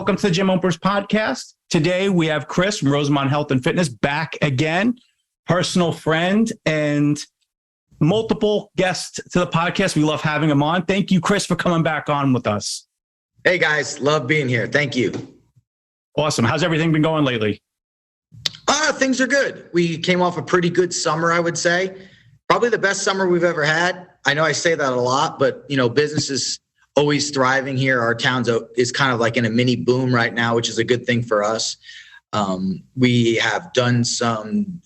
welcome to the Gym Owners Podcast. Today we have Chris from Rosamond Health and Fitness back again, personal friend and multiple guests to the podcast. We love having him on. Thank you, Chris, for coming back on with us. Hey guys, love being here. Thank you. Awesome. How's everything been going lately? Things are good. We came off a pretty good summer, I would say. Probably the best summer we've ever had. I know I say that a lot, but business is always thriving here. Our town is kind of like in a mini boom right now, which is a good thing for us. We have done some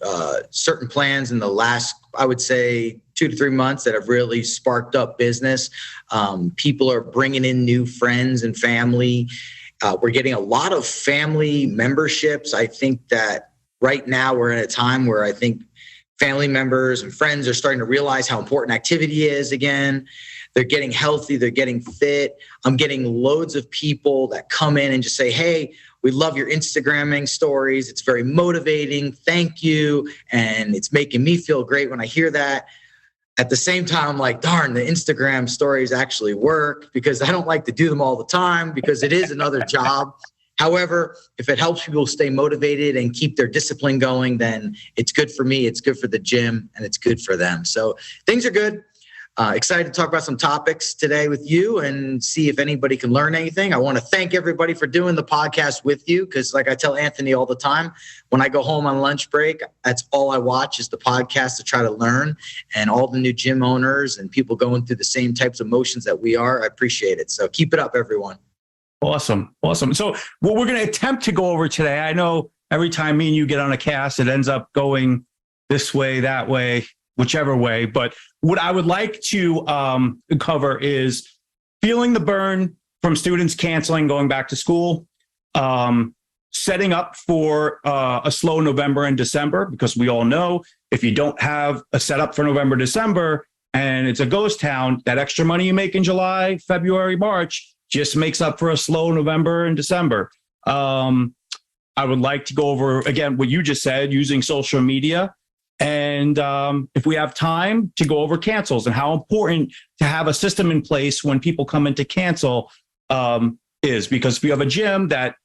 certain plans in the last, I would say, 2 to 3 months that have really sparked up business. People are bringing in new friends and family. We're getting a lot of family memberships. I think that right now we're in a time where I think family members and friends are starting to realize how important activity is again. They're getting healthy. They're getting fit. I'm getting loads of people that come in and just say, hey, we love your Instagramming stories. It's very motivating. Thank you. And it's making me feel great when I hear that. At the same time, I'm like, darn, the Instagram stories actually work because I don't like to do them all the time because it is another job. However, if it helps people stay motivated and keep their discipline going, then it's good for me, it's good for the gym, and it's good for them. So things are good. Excited to talk about some topics today with you and see if anybody can learn anything. I want to thank everybody for doing the podcast with you because like I tell Anthony all the time, when I go home on lunch break, that's all I watch is the podcast to try to learn. And all the new gym owners and people going through the same types of emotions that we are, I appreciate it. So keep it up, everyone. Awesome. So what we're going to attempt to go over today, I know every time me and you get on a cast, it ends up going this way, that way, whichever way. But what I would like to cover is feeling the burn from students canceling, going back to school, setting up for a slow November and December, because we all know if you don't have a setup for November, December, and it's a ghost town, that extra money you make in July, February, March just makes up for a slow November and December. I would like to go over, again, what you just said, using social media. And if we have time, to go over cancels and how important to have a system in place when people come in to cancel is. Because if you have a gym that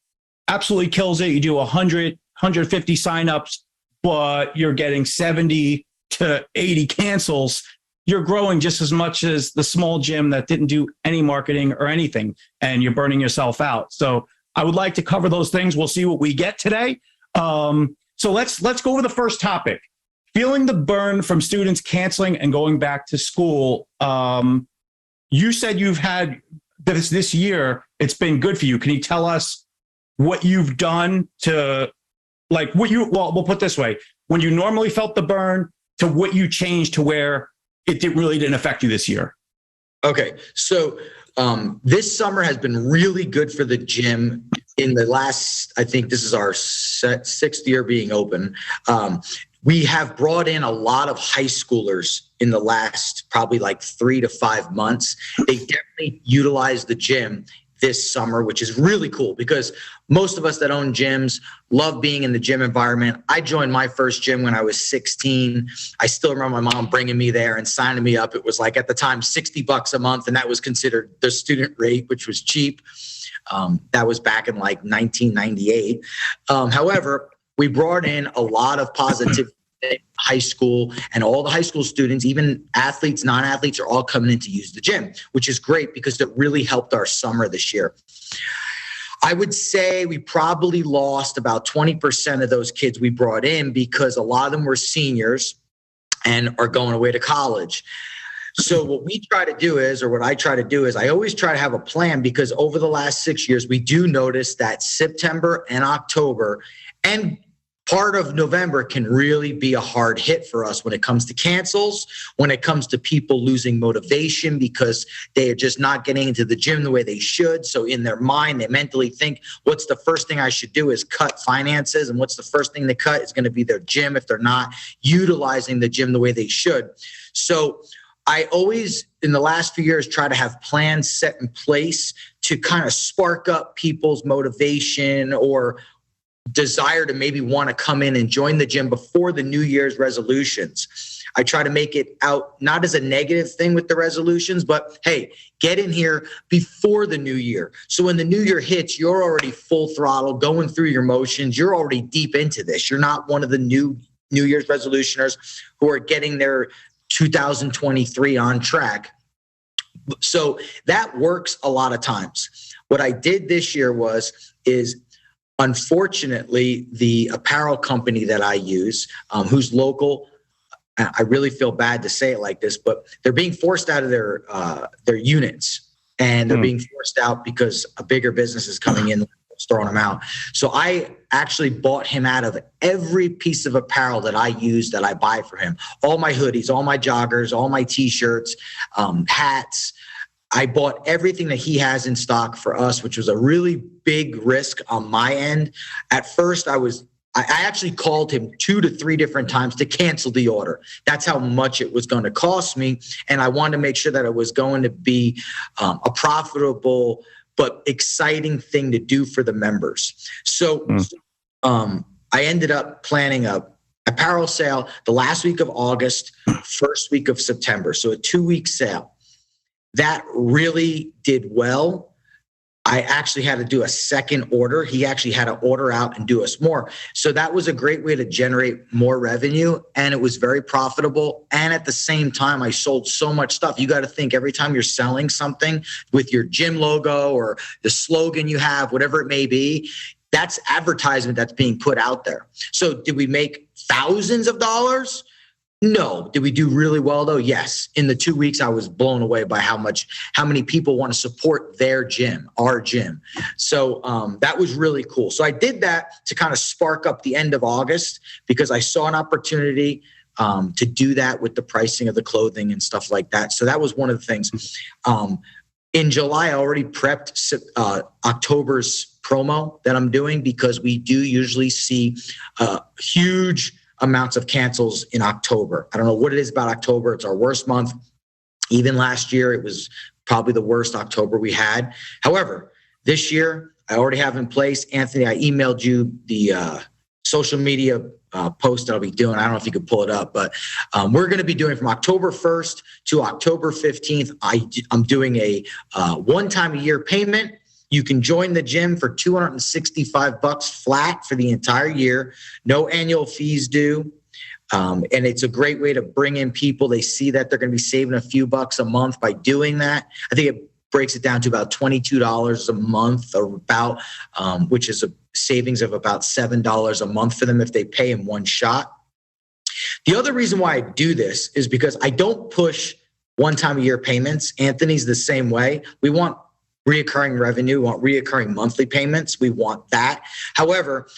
absolutely kills it, you do 100, 150 signups, but you're getting 70 to 80 cancels, you're growing just as much as the small gym that didn't do any marketing or anything, and you're burning yourself out. So I would like to cover those things. We'll see what we get today. So let's go over the first topic. Feeling the burn from students canceling and going back to school. You said you've had this year, it's been good for you. Can you tell us what you've done to, like, we'll put it this way, when you normally felt the burn to what you changed to where it really didn't affect you this year? Okay. So this summer has been really good for the gym. In the last, I think this is our 6th year being open. We have brought in a lot of high schoolers in the last probably like 3 to 5 months. They definitely utilize the gym this summer, which is really cool because most of us that own gyms love being in the gym environment. I joined my first gym when I was 16. I still remember my mom bringing me there and signing me up. It was like at the time $60 a month, and that was considered the student rate, which was cheap. That was back in like 1998. However, we brought in a lot of positivity in high school, and all the high school students, even athletes, non-athletes, are all coming in to use the gym, which is great because it really helped our summer this year. I would say we probably lost about 20% of those kids we brought in because a lot of them were seniors and are going away to college. So what we try to do is, or what I try to do is, I always try to have a plan because over the last 6 years, we do notice that September and October and part of November can really be a hard hit for us when it comes to cancels, when it comes to people losing motivation because they are just not getting into the gym the way they should. So in their mind, they mentally think, what's the first thing I should do is cut finances. And what's the first thing they cut is going to be their gym if they're not utilizing the gym the way they should. So I always, in the last few years, try to have plans set in place to kind of spark up people's motivation or desire to maybe want to come in and join the gym before the New Year's resolutions. I try to make it out not as a negative thing with the resolutions, but hey, get in here before the new year. So when the new year hits, you're already full throttle, going through your motions. You're already deep into this. You're not one of the New Year's resolutioners who are getting their 2023 on track. So that works a lot of times. What I did this year is unfortunately, the apparel company that I use, who's local, I really feel bad to say it like this, but they're being forced out of their units, and they're being forced out because a bigger business is coming in, throwing them out. So I actually bought him out of every piece of apparel that I use, that I buy for him. All my hoodies, all my joggers, all my t-shirts, hats. I bought everything that he has in stock for us, which was a really big risk on my end. At first, I actually called him 2 to 3 different times to cancel the order. That's how much it was going to cost me. And I wanted to make sure that it was going to be a profitable but exciting thing to do for the members. So I ended up planning a apparel sale the last week of August, first week of September. So a 2-week sale. That really did well. I actually had to do a second order. He actually had to order out and do us more. So that was a great way to generate more revenue, and it was very profitable. And at the same time, I sold so much stuff. You got to think, every time you're selling something with your gym logo or the slogan you have, whatever it may be, that's advertisement that's being put out there. So did we make thousands of dollars? No. Did we do really well though? Yes. In the 2 weeks, I was blown away by how many people want to support their gym, our gym. So that was really cool. So I did that to kind of spark up the end of August, because I saw an opportunity to do that with the pricing of the clothing and stuff like that. So that was one of the things. In July, I already prepped October's promo that I'm doing, because we do usually see huge amounts of cancels in October. I don't know what it is about October. It's our worst month. Even last year, it was probably the worst October we had. However, this year, I already have in place. Anthony, I emailed you the social media post that I'll be doing. I don't know if you could pull it up, but we're going to be doing from October 1st to October 15th. I'm doing a one-time a year payment. You can join the gym for $265 flat for the entire year. No annual fees due. And it's a great way to bring in people. They see that they're going to be saving a few bucks a month by doing that. I think it breaks it down to about $22 a month, or about, which is a savings of about $7 a month for them if they pay in one shot. The other reason why I do this is because I don't push one-time a year payments. Anthony's the same way. We want reoccurring revenue, we want reoccurring monthly payments. We want that. However,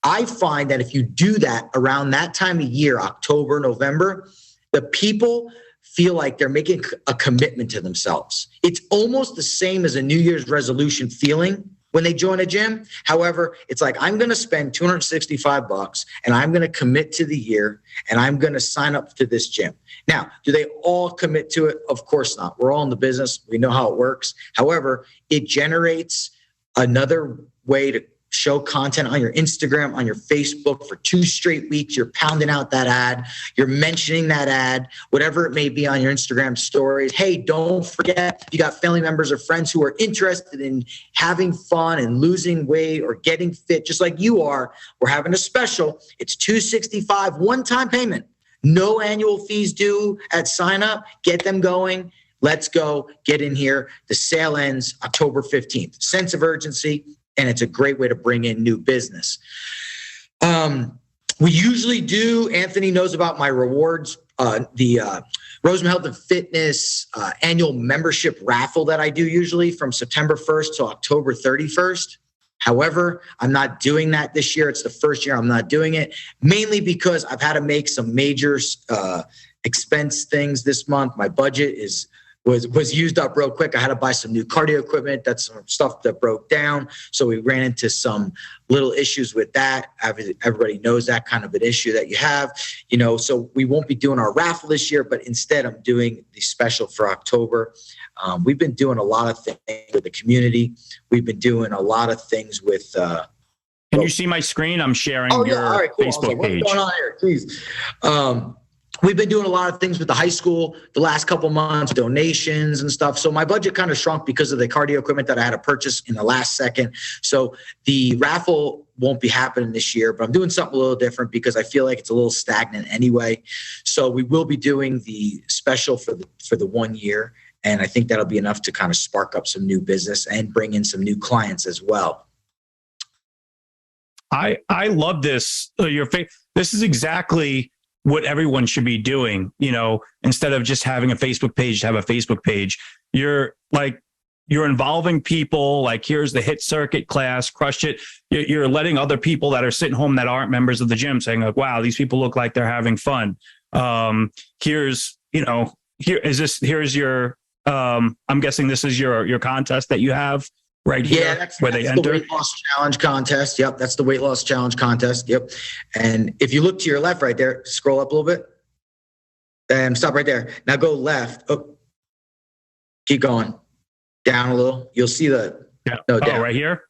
I find that if you do that around that time of year, October, November, the people feel like they're making a commitment to themselves. It's almost the same as a New Year's resolution feeling when they join a gym. However, it's like, I'm going to spend $265 and I'm going to commit to the year, and I'm going to sign up to this gym. Now, do they all commit to it? Of course not. We're all in the business. We know how it works. However, it generates another way to show content on your Instagram, on your Facebook for 2 straight weeks. You're pounding out that ad. You're mentioning that ad, whatever it may be, on your Instagram stories. Hey, don't forget, if you got family members or friends who are interested in having fun and losing weight or getting fit, just like you are, we're having a special. It's $265 one-time payment. No annual fees due at sign up. Get them going. Let's go. Get in here. The sale ends October 15th. Sense of urgency. And it's a great way to bring in new business. We usually do, Anthony knows about my rewards, the Rosamond Health and Fitness annual membership raffle that I do usually from September 1st to October 31st. However, I'm not doing that this year. It's the first year I'm not doing it, mainly because I've had to make some major expense things this month. My budget was used up real quick. I had to buy some new cardio equipment. That's some stuff that broke down. So we ran into some little issues with that. Everybody knows that kind of an issue that you have, so we won't be doing our raffle this year, but instead I'm doing the special for October. We've been doing a lot of things with the community. We've been doing a lot of things with Can you see my screen? I'm sharing your All right, cool. I was Facebook like, what's page. going on here? Jeez. We've been doing a lot of things with the high school the last couple months, donations and stuff. So my budget kind of shrunk because of the cardio equipment that I had to purchase in the last second. So the raffle won't be happening this year, but I'm doing something a little different because I feel like it's a little stagnant anyway. So we will be doing the special for the 1 year. And I think that'll be enough to kind of spark up some new business and bring in some new clients as well. I love this. This is exactly what everyone should be doing. Instead of just having a Facebook page, have a Facebook page. You're involving people. Like, here's the hit circuit class, crushed it. You're letting other people that are sitting home that aren't members of the gym saying, like, wow, these people look like they're having fun. Here's your, I'm guessing this is your contest that you have right here. Yeah, that's they enter. The weight loss challenge contest. Yep, that's the weight loss challenge contest. Yep. And if you look to your left right there, scroll up a little bit and stop right there. Now go left. Oh, keep going down a little. You'll see down. Right here.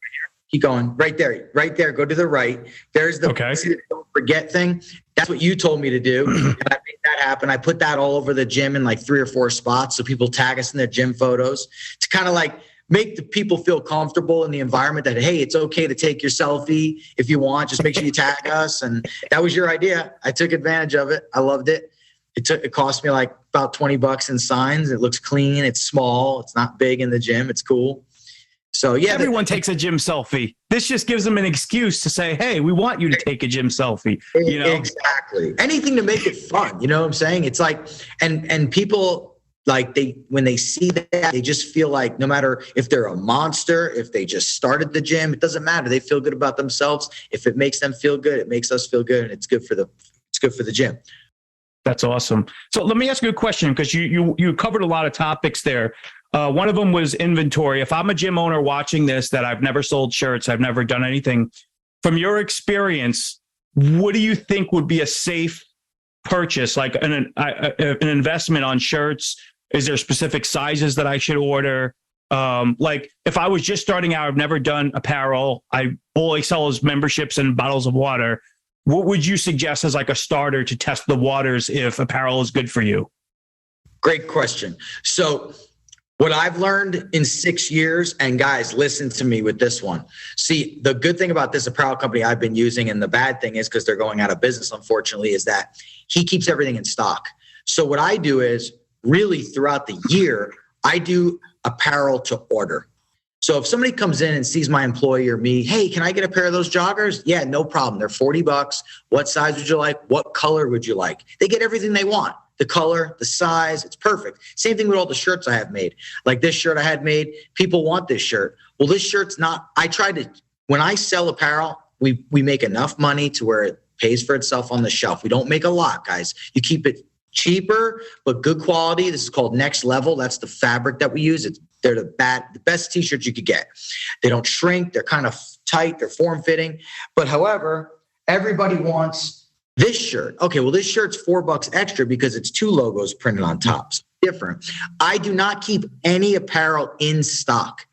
Keep going right there. Go to the right. There's the see the don't forget thing. That's what you told me to do. And I made that happen. I put that all over the gym in like 3 or 4 spots. So people tag us in their gym photos to kind of like make the people feel comfortable in the environment that, hey, it's okay to take your selfie if you want. Just make sure you tag us. And that was your idea. I took advantage of it. I loved it. It cost me like about $20 in signs. It looks clean. It's small. It's not big in the gym. It's cool. So yeah, everyone takes a gym selfie. This just gives them an excuse to say, hey, we want you to take a gym selfie. Exactly. Anything to make it fun. You know what I'm saying? It's like, and people, like when they see that, they just feel like no matter if they're a monster, if they just started the gym, it doesn't matter. They feel good about themselves. If it makes them feel good, it makes us feel good, and it's good for the gym. That's awesome. So let me ask you a question, because you covered a lot of topics there. One of them was inventory. If I'm a gym owner watching this, that I've never sold shirts, I've never done anything, from your experience, what do you think would be a safe purchase, like an investment on shirts? Is there specific sizes that I should order? Like if I was just starting out, I've never done apparel. All I sell is memberships and bottles of water. What would you suggest as like a starter to test the waters if apparel is good for you? Great question. So what I've learned in 6 years, and guys, listen to me with this one. See, the good thing about this apparel company I've been using, and the bad thing is because they're going out of business, unfortunately, is that he keeps everything in stock. So what I do is really throughout the year, I do apparel to order. So if somebody comes in and sees my employee or me, hey, can I get a pair of those joggers? Yeah, no problem. They're $40. What size would you like? What color would you like? They get everything they want. The color, the size, it's perfect. Same thing with all the shirts I have made. Like this shirt I had made, people want this shirt. Well, this shirt's not, when I sell apparel, we make enough money to where it pays for itself on the shelf. We don't make a lot, guys. You keep it cheaper, but good quality. This is called Next Level. That's the fabric that we use. They're the best t-shirts you could get. They don't shrink. They're kind of tight. They're form-fitting. But however, everybody wants this shirt. Okay, well, this shirt's $4 extra because it's 2 logos printed on top. So different. I do not keep any apparel in stock.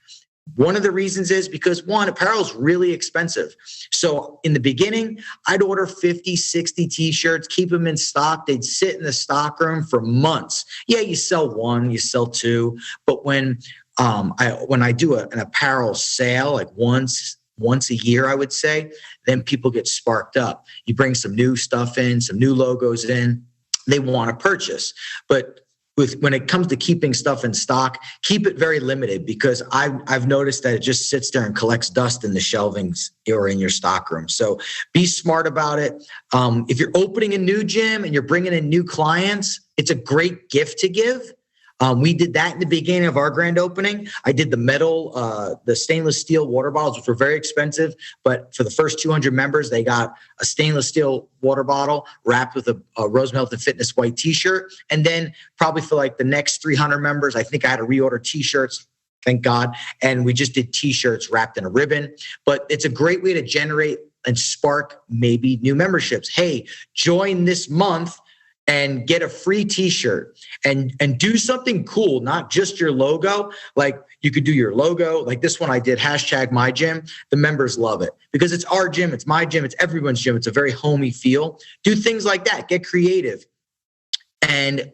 One of the reasons is because, one, apparel is really expensive. So in the beginning, I'd order 50, 60 t-shirts, keep them in stock. They'd sit in the stock room for months. Yeah, you sell 1, you sell 2. But when I do an apparel sale, like once a year, I would say, then people get sparked up. You bring some new stuff in, some new logos in, they want to purchase. But when it comes to keeping stuff in stock, keep it very limited, because I've noticed that it just sits there and collects dust in the shelvings or in your stock room. So be smart about it. If you're opening a new gym and you're bringing in new clients, it's a great gift to give. We did that in the beginning of our grand opening. I did the stainless steel water bottles, which were very expensive. But for the first 200 members, they got a stainless steel water bottle wrapped with a Rosamond Fitness white t-shirt. And then probably for like the next 300 members, I think I had to reorder t-shirts. Thank God. And we just did t-shirts wrapped in a ribbon. But it's a great way to generate and spark maybe new memberships. Hey, join this month. and get a free t-shirt and do something cool, not just your logo. Like you could do your logo, like this one I did, #MyGym. The members love it because it's our gym, it's my gym, it's everyone's gym. It's a very homey feel. Do things like that, get creative. And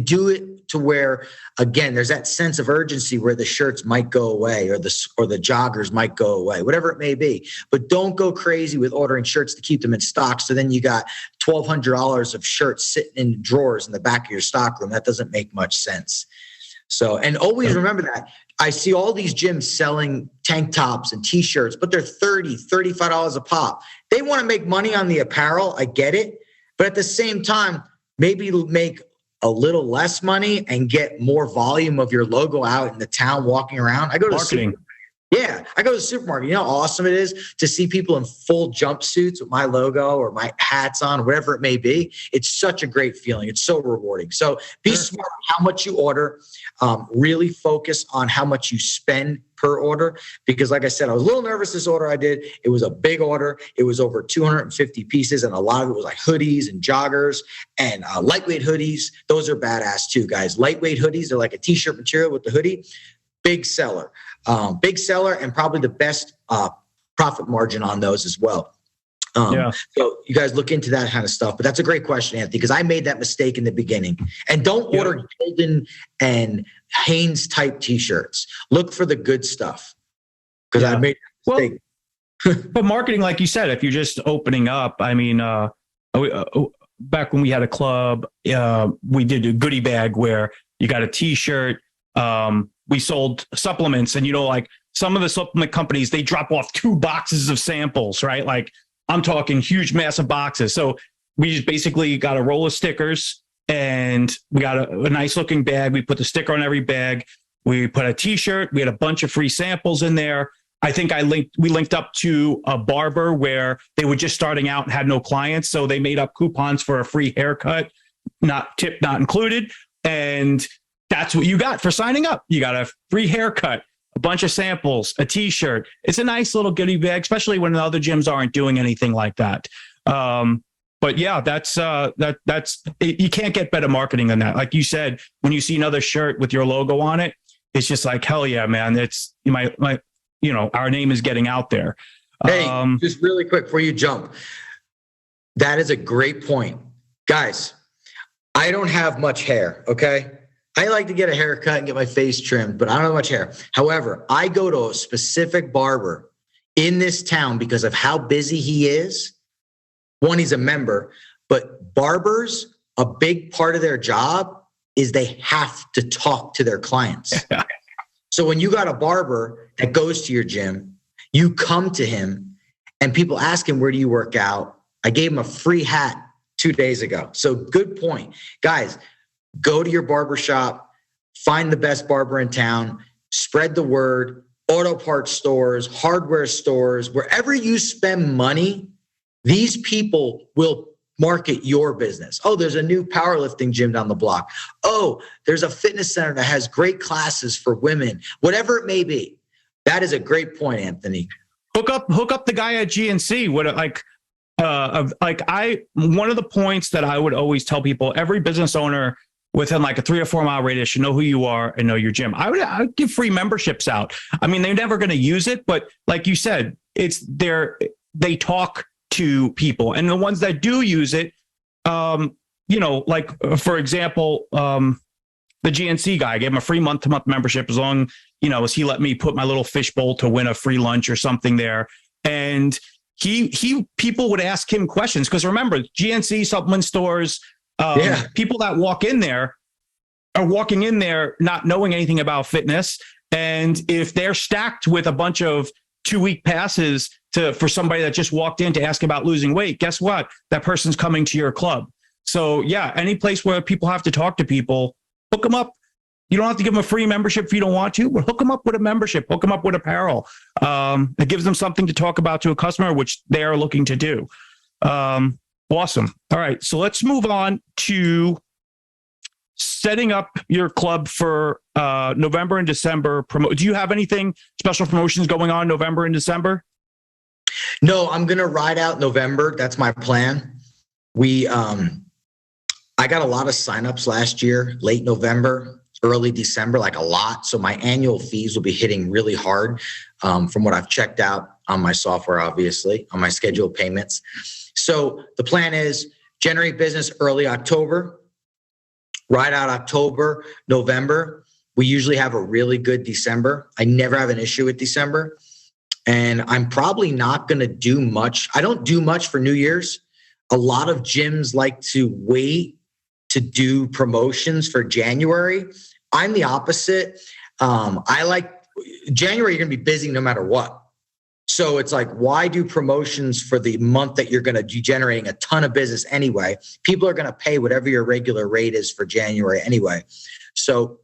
do it to where, again, there's that sense of urgency where the shirts might go away or the joggers might go away, whatever it may be. But don't go crazy with ordering shirts to keep them in stock. So then you got $1,200 of shirts sitting in drawers in the back of your stock room. That doesn't make much sense. So, and always remember that. I see all these gyms selling tank tops and t-shirts, but they're $30, $35 a pop. They want to make money on the apparel. I get it. But at the same time, maybe make a little less money and get more volume of your logo out in the town walking around. I go to marketing. I go to the supermarket. You know how awesome it is to see people in full jumpsuits with my logo or my hats on, whatever it may be. It's such a great feeling. It's so rewarding. So be smart on how much you order. Really focus on how much you spend per order. Because like I said, I was a little nervous this order I did. It was a big order. It was over 250 pieces. And a lot of it was like hoodies and joggers and lightweight hoodies. Those are badass too, guys. Lightweight hoodies, they're like a t-shirt material with the hoodie. Big seller, and probably the best profit margin on those as well. So you guys look into that kind of stuff. But that's a great question, Anthony, because I made that mistake in the beginning. And don't order Golden and Hanes type t-shirts. Look for the good stuff because I made that mistake. But marketing, like you said, if you're just opening up, I mean, back when we had a club, we did a goodie bag where you got a t-shirt. We sold supplements, and like some of the supplement companies, they drop off 2 boxes of samples, right? Like I'm talking huge, massive boxes. So we just basically got a roll of stickers, and we got a nice looking bag. We put the sticker on every bag. We put a t-shirt. We had a bunch of free samples in there. I think we linked up to a barber where they were just starting out and had no clients. So they made up coupons for a free haircut, not included. And that's what you got for signing up. You got a free haircut, a bunch of samples, a t-shirt. It's a nice little goodie bag, especially when the other gyms aren't doing anything like that. But yeah, that's you can't get better marketing than that. Like you said, when you see another shirt with your logo on it, it's just like, hell yeah, man. It's our name is getting out there. Hey, just really quick before you jump. That is a great point. Guys, I don't have much hair, okay? I like to get a haircut and get my face trimmed, but I don't have much hair. However, I go to a specific barber in this town because of how busy he is. One, he's a member, but barbers, a big part of their job is they have to talk to their clients. So when you got a barber that goes to your gym, you come to him and people ask him, where do you work out? I gave him a free hat 2 days ago. So good point. Guys, go to your barber shop, find the best barber in town, spread the word, auto parts stores, hardware stores, wherever you spend money, these people will market your business. Oh, there's a new powerlifting gym down the block. Oh, there's a fitness center that has great classes for women, whatever it may be. That is a great point, Anthony. Hook up the guy at GNC. One of the points that I would always tell people, every business owner within like a 3 or 4 mile radius should know who you are and know your gym. I would give free memberships out. I mean, they're never going to use it, but like you said, they talk to people, and the ones that do use it, like for example, the GNC guy, I gave him a free month-to-month membership as long, as he let me put my little fishbowl to win a free lunch or something there. And people would ask him questions because remember, GNC supplement stores, people that walk in there are walking in there not knowing anything about fitness. And if they're stacked with a bunch of 2-week passes for somebody that just walked in to ask about losing weight, guess what? That person's coming to your club. So yeah, any place where people have to talk to people, hook them up. You don't have to give them a free membership if you don't want to, but hook them up with a membership, hook them up with apparel. It gives them something to talk about to a customer, which they are looking to do. Awesome. All right. So let's move on to setting up your club for November and December. Do you have anything special promotions going on November and December? No, I'm going to ride out November. That's my plan. I got a lot of signups last year, late November, early December, like a lot. So my annual fees will be hitting really hard from what I've checked out on my software, obviously, on my scheduled payments. So the plan is generate business early October, ride out October, November. We usually have a really good December. I never have an issue with December. And I'm probably not going to do much. I don't do much for New Year's. A lot of gyms like to wait to do promotions for January. I'm the opposite. I like January, you're going to be busy no matter what. So it's like, why do promotions for the month that you're going to be generating a ton of business anyway? People are going to pay whatever your regular rate is for January anyway. So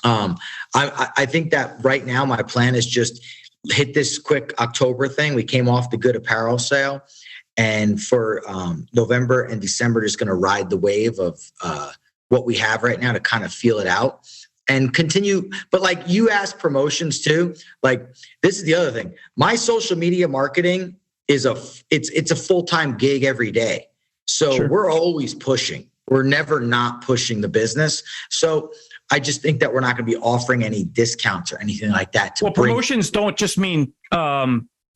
I think that right now my plan is just hit this quick October thing. We came off the good apparel sale. And for November and December, just going to ride the wave of what we have right now to kind of feel it out and continue. But like you asked promotions too, like this is the other thing. My social media marketing is it's a full-time gig every day. So sure. We're always pushing. We're never not pushing the business. So I just think that we're not going to be offering any discounts or anything like that. Well, promotions don't just mean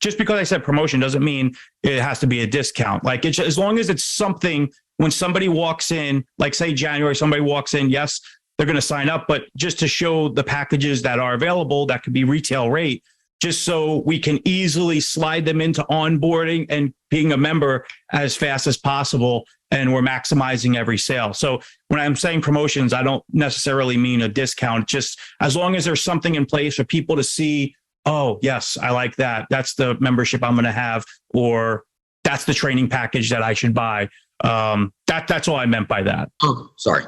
just because I said promotion doesn't mean it has to be a discount. Like it's as long as it's something when somebody walks in, like say January, somebody walks in, yes, they're going to sign up, but just to show the packages that are available, that could be retail rate, just so we can easily slide them into onboarding and being a member as fast as possible. And we're maximizing every sale. So when I'm saying promotions, I don't necessarily mean a discount, just as long as there's something in place for people to see, oh, yes, I like that. That's the membership I'm going to have, or that's the training package that I should buy. That's all I meant by that. Oh, sorry.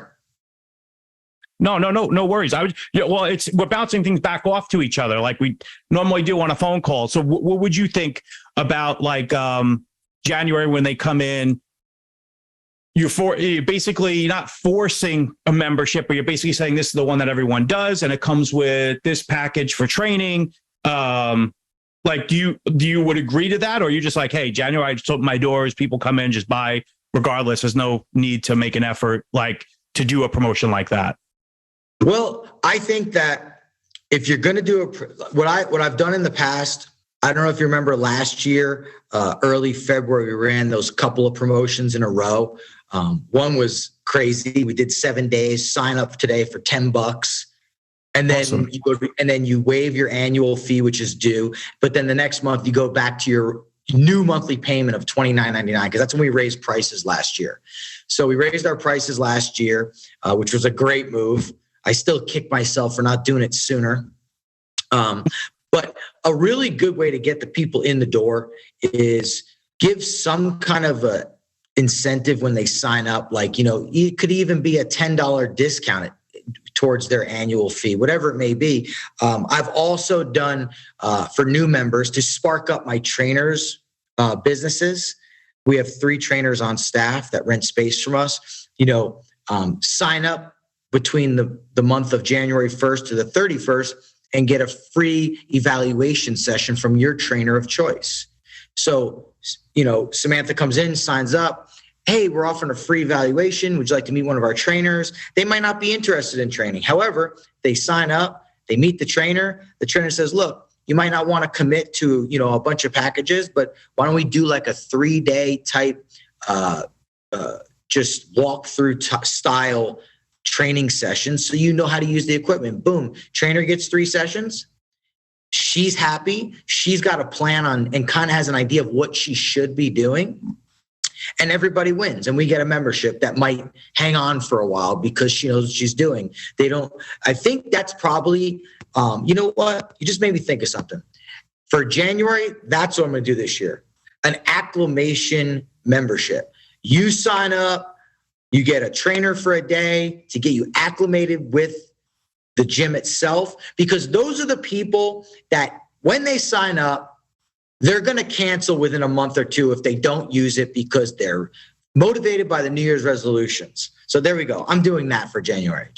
No worries. We're bouncing things back off to each other like we normally do on a phone call. So what would you think about like January when they come in? You're basically not forcing a membership, but you're basically saying this is the one that everyone does, and it comes with this package for training. Like, do you would agree to that, or are you just like, hey, January, I just open my doors, people come in, just buy regardless. There's no need to make an effort like to do a promotion like that. Well, I think that if you're going to do what I've done in the past, I don't know if you remember last year, early February, we ran those couple of promotions in a row. One was crazy. We did 7 days, sign up today for $10. And then awesome. You waive your annual fee, which is due. But then the next month you go back to your new monthly payment of $29.99, because that's when we raised prices last year. So we raised our prices last year, which was a great move. I still kick myself for not doing it sooner. But a really good way to get the people in the door is give some kind of a incentive when they sign up. Like, it could even be a $10 discount towards their annual fee, whatever it may be. I've also done for new members to spark up my trainers' businesses. We have 3 trainers on staff that rent space from us. Sign up between the month of January 1st to the 31st and get a free evaluation session from your trainer of choice. So, Samantha comes in, signs up. Hey, we're offering a free evaluation. Would you like to meet one of our trainers? They might not be interested in training. However, they sign up, they meet the trainer. The trainer says, look, you might not want to commit to, a bunch of packages, but why don't we do like a 3-day type, just walk through style training sessions so you know how to use the equipment. Boom. Trainer gets 3 sessions. She's happy. She's got a plan on and kind of has an idea of what she should be doing. And everybody wins. And we get a membership that might hang on for a while because she knows what she's doing. I think that's probably, you know what? You just made me think of something. For January, that's what I'm going to do this year. An acclimation membership. You sign up, you get a trainer for a day to get you acclimated with the gym itself, because those are the people that when they sign up, they're going to cancel within a month or 2 if they don't use it because they're motivated by the New Year's resolutions. So there we go. I'm doing that for January.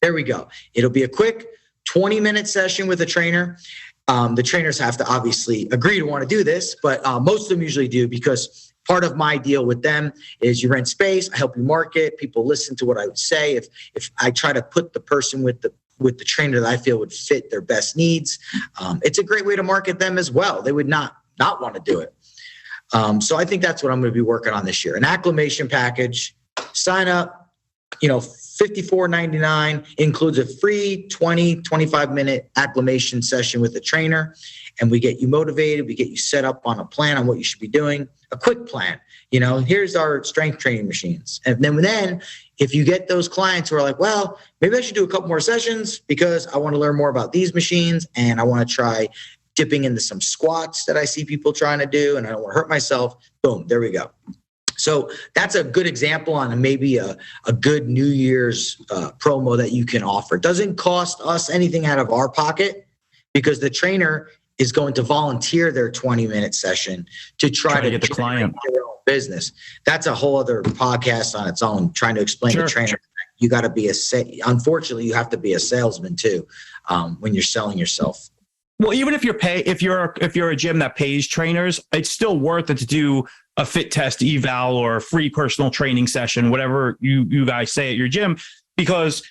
There we go. It'll be a quick 20-minute session with a trainer. The trainers have to obviously agree to want to do this, but most of them usually do because part of my deal with them is you rent space, I help you market, people listen to what I would say. If I try to put the person with the trainer that I feel would fit their best needs, it's a great way to market them as well. They would not want to do it. So I think that's what I'm going to be working on this year. An acclimation package, sign up, $54.99 includes a free 25-minute acclimation session with a trainer. And we get you motivated. We get you set up on a plan on what you should be doing, a quick plan. Here's our strength training machines. And then if you get those clients who are like, well, maybe I should do a couple more sessions because I want to learn more about these machines and I want to try dipping into some squats that I see people trying to do and I don't want to hurt myself. Boom, there we go. So that's a good example on maybe a good New Year's promo that you can offer. It doesn't cost us anything out of our pocket because the trainer is going to volunteer their 20-minute session to try to get the client their own business. That's a whole other podcast on its own, trying to explain to trainer. You got to be unfortunately, you have to be a salesman too when you're selling yourself. Well, even if you're a gym that pays trainers, it's still worth it to do a fit test eval or a free personal training session, whatever you guys say at your gym, because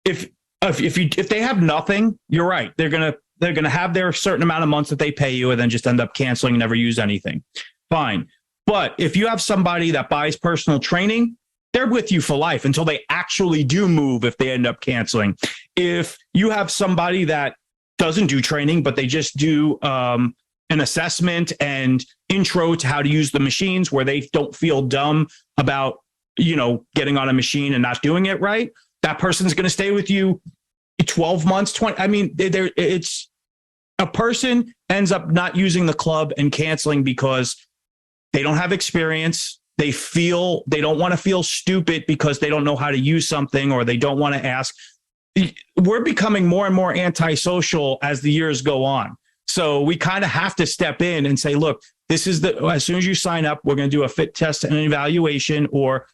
if they have nothing, you're right. They're gonna have their certain amount of months that they pay you and then just end up canceling and never use anything. Fine. But if you have somebody that buys personal training, they're with you for life until they actually do move if they end up canceling. If you have somebody that doesn't do training, but they just do an assessment and intro to how to use the machines where they don't feel dumb about, getting on a machine and not doing it right, that person's going to stay with you 12 months, 20. I mean, it's a person ends up not using the club and canceling because they don't have experience. They don't want to feel stupid because they don't know how to use something or they don't want to ask. We're becoming more and more antisocial as the years go on. So we kind of have to step in and say, look, this is as soon as you sign up, we're going to do a fit test and an evaluation or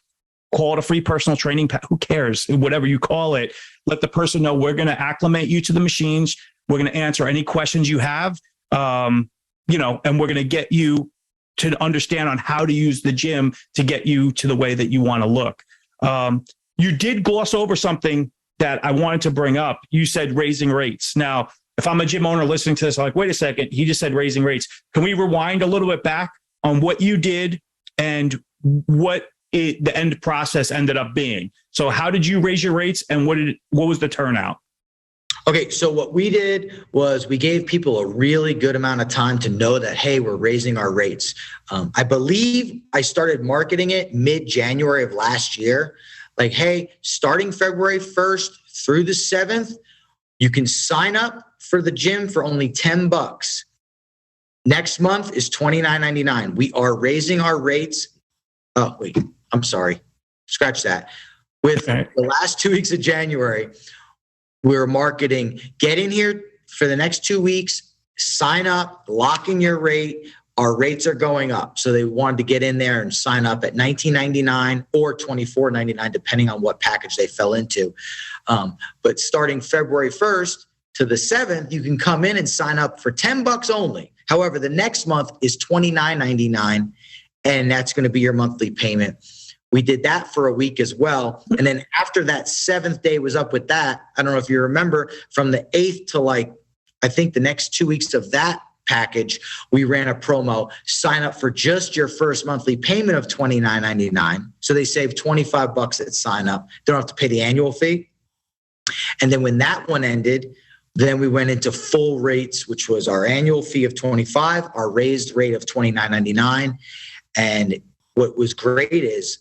call it a free personal training. Who cares? Whatever you call it, let the person know we're going to acclimate you to the machines. We're going to answer any questions you have, and we're going to get you to understand on how to use the gym to get you to the way that you want to look. You did gloss over something that I wanted to bring up. You said raising rates. Now, if I'm a gym owner listening to this, I'm like, wait a second, he just said raising rates. Can we rewind a little bit back on what you did and what the end process ended up being? So how did you raise your rates and what was the turnout? Okay, so what we did was we gave people a really good amount of time to know that, hey, we're raising our rates. I believe I started marketing it mid-January of last year. Like, hey, starting February 1st through the 7th, you can sign up for the gym for only $10. Next month is $29.99. We are raising our rates. Oh, wait, I'm sorry. Scratch that. With the last 2 weeks of January, we're marketing, get in here for the next 2 weeks, sign up, lock in your rate. Our rates are going up. So they wanted to get in there and sign up at $19.99 or $24.99, depending on what package they fell into. But starting February 1st to the 7th, you can come in and sign up for $10 only. However, the next month is $29.99, and that's going to be your monthly payment. We did that for a week as well. And then after that 7th day was up with that, I don't know if you remember, from the 8th to I think the next 2 weeks of that package, we ran a promo, sign up for just your first monthly payment of $29.99. So they save $25 at sign up. They don't have to pay the annual fee. And then when that one ended, then we went into full rates, which was our annual fee of $25, our raised rate of $29.99. And what was great is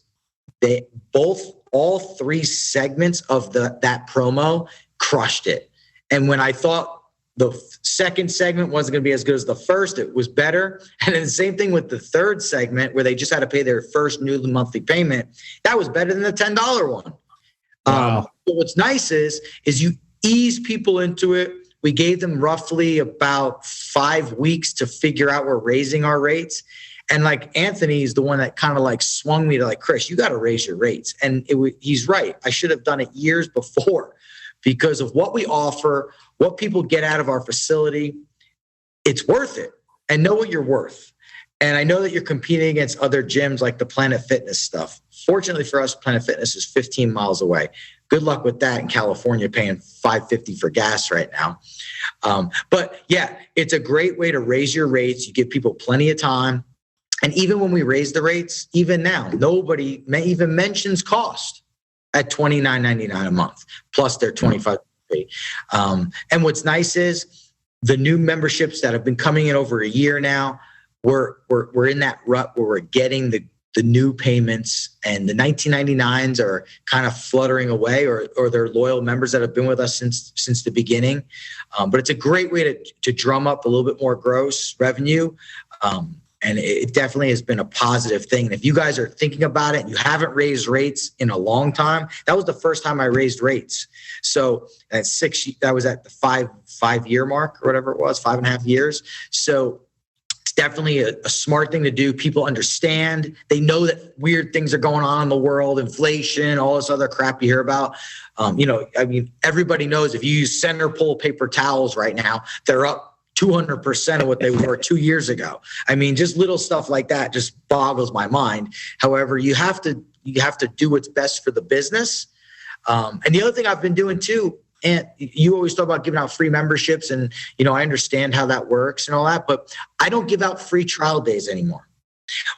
they all three segments of that promo crushed it. And when I thought the second segment wasn't going to be as good as the first, it was better. And then the same thing with the third segment where they just had to pay their first new monthly payment. That was better than the $10 one. Wow. But what's nice is you ease people into it. We gave them roughly about 5 weeks to figure out we're raising our rates. And Anthony is the one that kind of swung me to Chris, you got to raise your rates. And he's right. I should have done it years before because of what we offer, what people get out of our facility. It's worth it, and know what you're worth. And I know that you're competing against other gyms like the Planet Fitness stuff. Fortunately for us, Planet Fitness is 15 miles away. Good luck with that in California, paying $5.50 for gas right now. But yeah, it's a great way to raise your rates. You give people plenty of time. And even when we raise the rates, even now, nobody even mentions cost at $29.99 a month, plus their $25 fee. And what's nice is the new memberships that have been coming in over a year now, we're in that rut where we're getting the new payments, and the 1999s are kind of fluttering away, or they're loyal members that have been with us since the beginning. But it's a great way to drum up a little bit more gross revenue. And it definitely has been a positive thing. And if you guys are thinking about it and you haven't raised rates in a long time, that was the first time I raised rates. So at that was at the five-year mark or whatever it was, 5.5 years. So it's definitely a smart thing to do. People understand. They know that weird things are going on in the world, inflation, all this other crap you hear about. Everybody knows if you use center pull paper towels right now, they're up 200% of what they were 2 years ago. I mean, just little stuff like that just boggles my mind. However, you have to do what's best for the business. And the other thing I've been doing too, and you always talk about giving out free memberships, and I understand how that works and all that, but I don't give out free trial days anymore.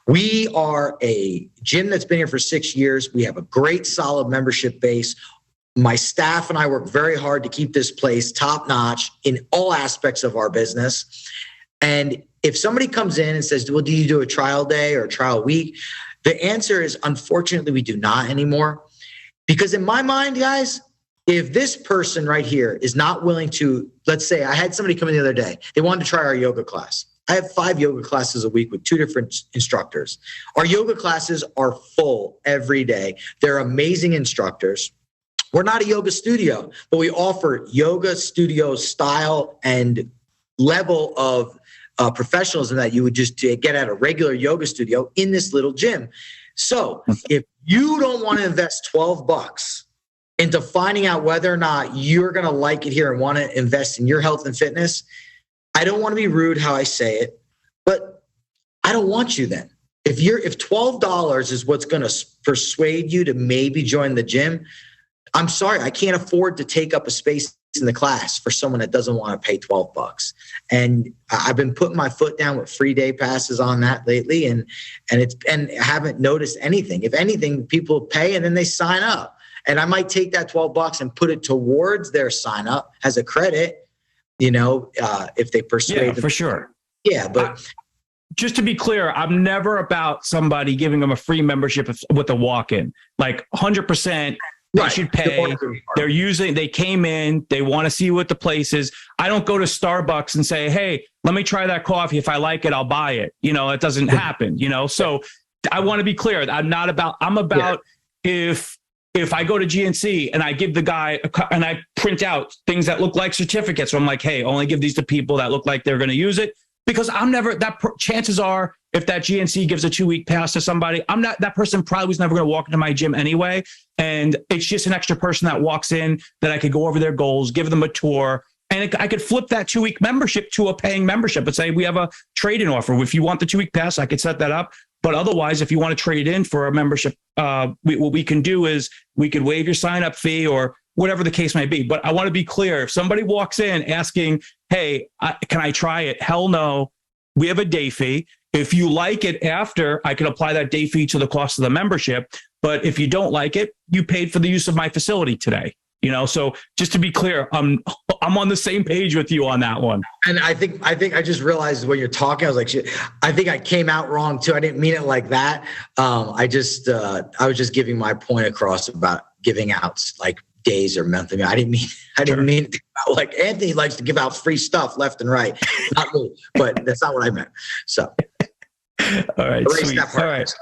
We are a gym that's been here for 6 years. We have a great solid membership base. My staff and I work very hard to keep this place top notch in all aspects of our business. And if somebody comes in and says, well, do you do a trial day or a trial week? The answer is, unfortunately, we do not anymore. Because in my mind, guys, if this person right here is not willing to, let's say I had somebody come in the other day, they wanted to try our yoga class. I have 5 yoga classes a week with 2 different instructors. Our yoga classes are full every day. They're amazing instructors. We're not a yoga studio, but we offer yoga studio style and level of professionalism that you would just get at a regular yoga studio in this little gym. So if you don't want to invest $12 into finding out whether or not you're going to like it here and want to invest in your health and fitness, I don't want to be rude how I say it, but I don't want you then. If $12 is what's going to persuade you to maybe join the gym, I'm sorry, I can't afford to take up a space in the class for someone that doesn't want to pay $12. And I've been putting my foot down with free day passes on that lately, and I haven't noticed anything. If anything, people pay and then they sign up. And I might take that $12 and put it towards their sign up as a credit, if they persuade them. For sure. Yeah, but just to be clear, I'm never about somebody giving them a free membership with a walk-in. Like 100%. They should pay. They came in, they want to see what the place is. I don't go to Starbucks and say, hey, let me try that coffee. If I like it, I'll buy it. It doesn't happen, So I want to be clear. I'm about if I go to GNC and I give the guy and I print out things that look like certificates. So I'm like, hey, only give these to people that look like they're going to use it. Because chances are, if that GNC gives a 2-week pass to somebody, that person probably was never going to walk into my gym anyway. And it's just an extra person that walks in that I could go over their goals, give them a tour. And I could flip that 2-week membership to a paying membership and say, we have a trade-in offer. If you want the 2-week pass, I could set that up. But otherwise, if you want to trade in for a membership, what we can do is we could waive your sign-up fee or whatever the case may be. But I want to be clear. If somebody walks in asking, hey, can I try it? Hell no. We have a day fee. If you like it after, I can apply that day fee to the cost of the membership. But if you don't like it, you paid for the use of my facility today. So just to be clear, I'm on the same page with you on that one. And I think I just realized when you're talking, I was like, shit, I think I came out wrong too. I didn't mean it like that. I was just giving my point across about giving out like days or months. I didn't mean it like Anthony likes to give out free stuff left and right. Not me, but that's not what I meant. So, all right, sweet. All right.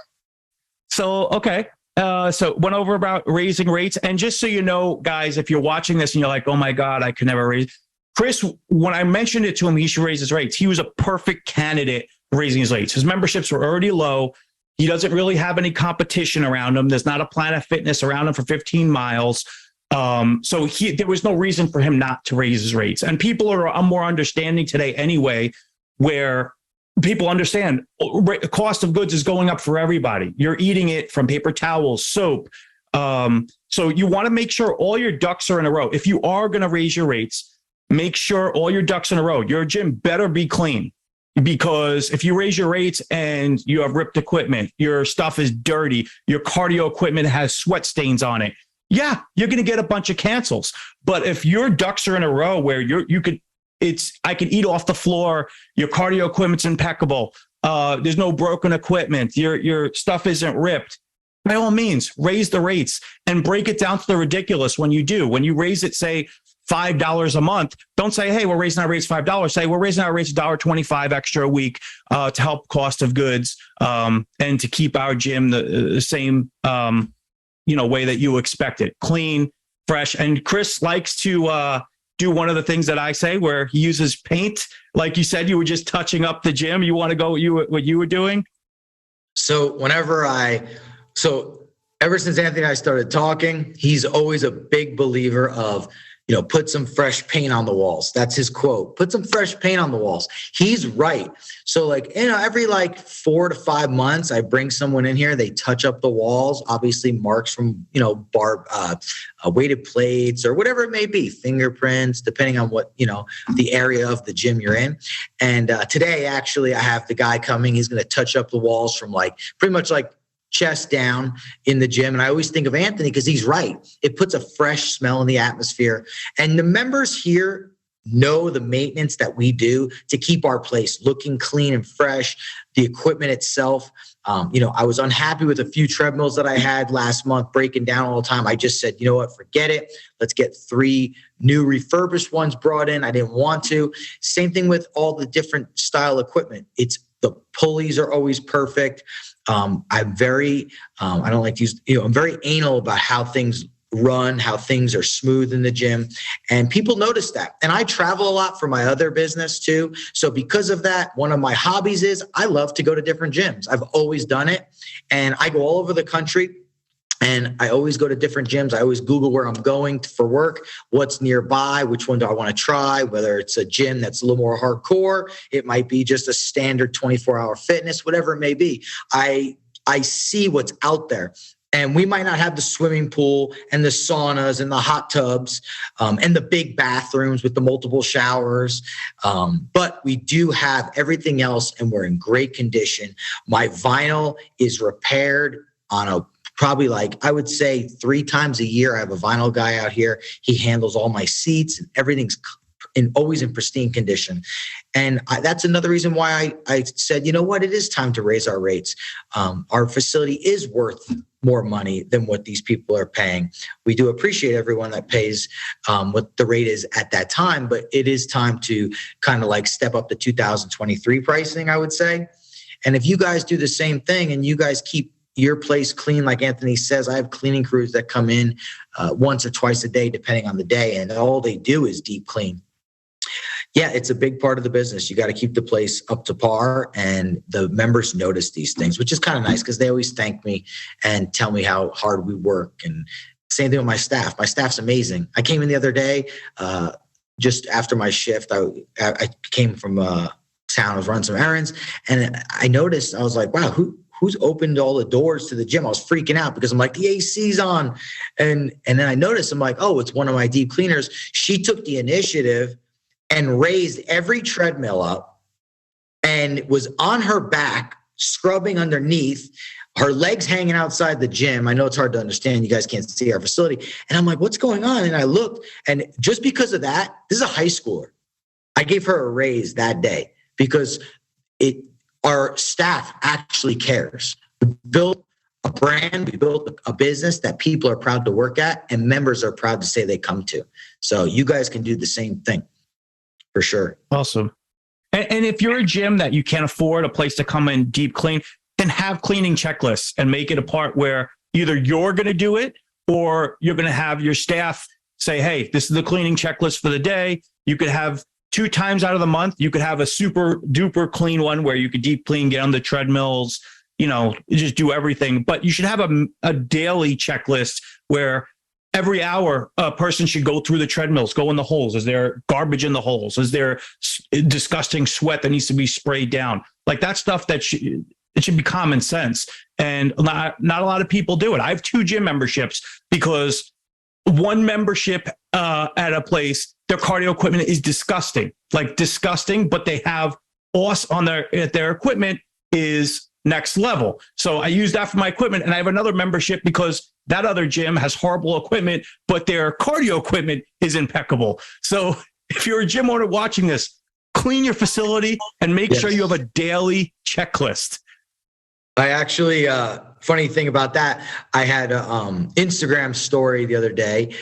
So, okay. So went over about raising rates. And just so you know, guys, if you're watching this and you're like, oh my God, I could never raise. Chris, when I mentioned it to him, he should raise his rates. He was a perfect candidate raising his rates. His memberships were already low. He doesn't really have any competition around him. There's not a Planet Fitness around him for 15 miles. So there was no reason for him not to raise his rates. And people are more understanding today anyway, where people understand cost of goods is going up for everybody. You're eating it from paper towels, soap. So you want to make sure all your ducks are in a row. If you are going to raise your rates, make sure all your ducks in a row. Your gym better be clean, because if you raise your rates and you have ripped equipment, your stuff is dirty, your cardio equipment has sweat stains on it, yeah, you're going to get a bunch of cancels. But if your ducks are in a row where I could eat off the floor, your cardio equipment's impeccable, there's no broken equipment, your stuff isn't ripped, by all means, raise the rates and break it down to the ridiculous when you do. When you raise it, say, $5 a month, don't say, hey, we're raising our rates $5. Say, we're raising our rates $1.25 extra a week to help cost of goods and to keep our gym the same way that you expect it, clean, fresh. And Chris likes to do one of the things that I say, where he uses paint. Like you said, you were just touching up the gym. You want to go what you were doing? So ever since Anthony and I started talking, he's always a big believer of, put some fresh paint on the walls. That's his quote. Put some fresh paint on the walls. He's right. So every 4 to 5 months, I bring someone in here. They touch up the walls, obviously marks from, weighted plates or whatever it may be, fingerprints, depending on what, the area of the gym you're in. And today, actually, I have the guy coming. He's going to touch up the walls from pretty much chest down in the gym. And I always think of Anthony because he's right. It puts a fresh smell in the atmosphere. And the members here know the maintenance that we do to keep our place looking clean and fresh, the equipment itself. I was unhappy with a few treadmills that I had last month breaking down all the time. I just said, you know what, forget it. Let's get 3 new refurbished ones brought in. I didn't want to. Same thing with all the different style equipment. The pulleys are always perfect. I'm very, I don't like to use, I'm very anal about how things run, how things are smooth in the gym. And people notice that. And I travel a lot for my other business too. So because of that, one of my hobbies is I love to go to different gyms. I've always done it. And I go all over the country. And I always go to different gyms. I always Google where I'm going for work, what's nearby, which one do I want to try, whether it's a gym that's a little more hardcore. It might be just a standard 24-hour fitness, whatever it may be. I see what's out there. And we might not have the swimming pool and the saunas and the hot tubs and the big bathrooms with the multiple showers. But we do have everything else, and we're in great condition. My vinyl is repaired on probably I would say 3 times a year. I have a vinyl guy out here. He handles all my seats, and everything's always in pristine condition. And that's another reason why I said, you know what, it is time to raise our rates. Our facility is worth more money than what these people are paying. We do appreciate everyone that pays what the rate is at that time, but it is time to kind of step up the 2023 pricing, I would say. And if you guys do the same thing and you guys keep your place clean, like Anthony says, I have cleaning crews that come in once or twice a day, depending on the day, and all they do is deep clean. Yeah, it's a big part of the business. You got to keep the place up to par, and the members notice these things, which is kind of nice because they always thank me and tell me how hard we work. And same thing with my staff. My staff's amazing. I came in the other day just after my shift. I came from town. I was running some errands, and I noticed, I was like, wow, who's opened all the doors to the gym? I was freaking out because I'm like, the AC's on. And then I noticed, I'm like, oh, it's one of my deep cleaners. She took the initiative and raised every treadmill up and was on her back, scrubbing underneath, her legs hanging outside the gym. I know it's hard to understand. You guys can't see our facility. And I'm like, what's going on? And I looked, and just because of that, this is a high schooler. I gave her a raise that day because our staff actually cares. We built a brand, we built a business that people are proud to work at, and members are proud to say they come to. So you guys can do the same thing for sure. Awesome. And if you're a gym that you can't afford a place to come and deep clean, then have cleaning checklists and make it a part where either you're going to do it or you're going to have your staff say, hey, this is the cleaning checklist for the day. You could have 2 times out of the month, you could have a super duper clean one where you could deep clean, get on the treadmills, just do everything. But you should have a daily checklist where every hour a person should go through the treadmills, go in the holes. Is there garbage in the holes? Is there disgusting sweat that needs to be sprayed down? Like that's stuff that it should be common sense. And not a lot of people do it. I have 2 gym memberships because one membership at a place, their cardio equipment is disgusting, but they have OS on their equipment is next level. So I use that for my equipment. And I have another membership because that other gym has horrible equipment, but their cardio equipment is impeccable. So if you're a gym owner watching this, clean your facility and make sure you have a daily checklist. I actually, funny thing about that, I had an Instagram story the other day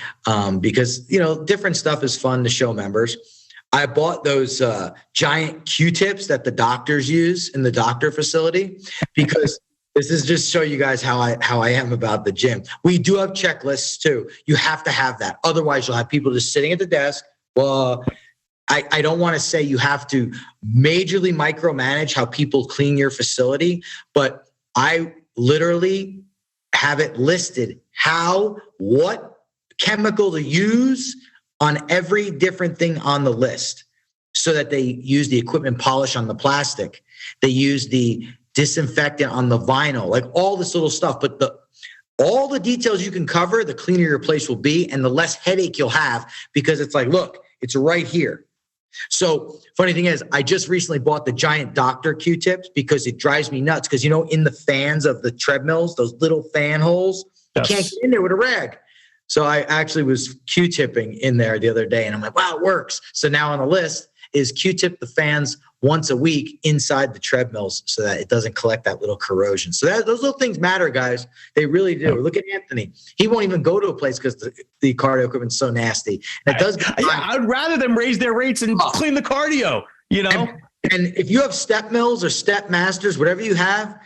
because, different stuff is fun to show members. I bought those giant Q-tips that the doctors use in the doctor facility because this is just show you guys how I am about the gym. We do have checklists too. You have to have that. Otherwise, you'll have people just sitting at the desk. Well, I don't want to say you have to majorly micromanage how people clean your facility, but I literally have it listed what chemical to use on every different thing on the list so that they use the equipment polish on the plastic. They use the disinfectant on the vinyl, like all this little stuff. But all the details you can cover, the cleaner your place will be and the less headache you'll have because it's like, look, it's right here. So funny thing is, I just recently bought the giant doctor Q-tips because it drives me nuts. Because, in the fans of the treadmills, those little fan holes, you can't get in there with a rag. So I actually was Q-tipping in there the other day and I'm like, wow, it works. So now on the list is Q-tip the fans once a week inside the treadmills so that it doesn't collect that little corrosion. So those little things matter, guys. They really do. Look at Anthony. He won't even go to a place because the cardio equipment's so nasty. And it does. I'd rather them raise their rates and clean the cardio, And if you have step mills or step masters, whatever you have,